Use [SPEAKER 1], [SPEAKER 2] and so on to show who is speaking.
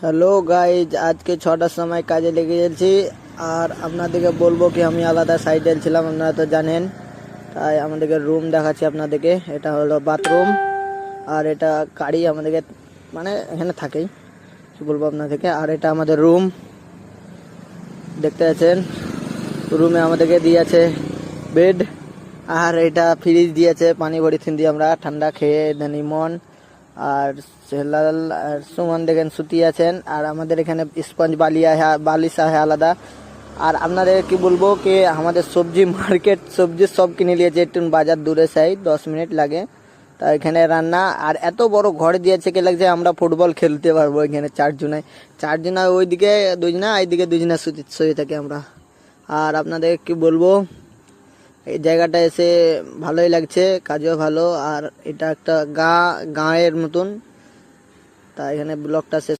[SPEAKER 1] Hello guys, আজকে 6টার সময় কাজে লেগে গেছি। আর আপনাদেরকে বলবো কি, আমি আলাদা সাইডে ছিলাম, আপনারা তো জানেন। তাই আমাদেরকে রুম দেখাচ্ছি আপনাদেরকে। এটা হলো বাথরুম, আর এটা গাড়ি আমাদেরকে মানে এখানে থাকেই, কি বলবো আপনাদেরকে। আর এটা আমাদের রুম, দেখতে পাচ্ছেন। রুমে আমাদেরকে দিয়েছে বেড, আর এটা ফ্রিজ দিয়েছে, পানি ভরিয়ে দিয়ে আমরা ঠান্ডা খেয়ে দেনি মন। আর সেলাল আর সুমন দেখেন সুতি আছেন। আর আমাদের এখানে স্পঞ্জ বালিশ আছে আলাদা। আর আপনাদের কি বলবো কি, আমাদের সবজি মার্কেট, সবজি সব কিনে নিয়েছে, একটু বাজার দূরে সাই 10 মিনিট লাগে। তা এখানে রান্না, আর এত বড় ঘর দিয়েছে কি লাগছে আমরা ফুটবল খেলতে পারবো এখানে। চারজনায় ওইদিকে দুজনা, এইদিকে দুজনা শুয়ে থাকি আমরা। আর আপনাদের কি বলবো, এই জায়গাটা এসে ভালোই লাগছে, কাজও ভালো। আর এটা একটা গাঁয়ের মতন। তা এখানে ব্লগটা শেষ।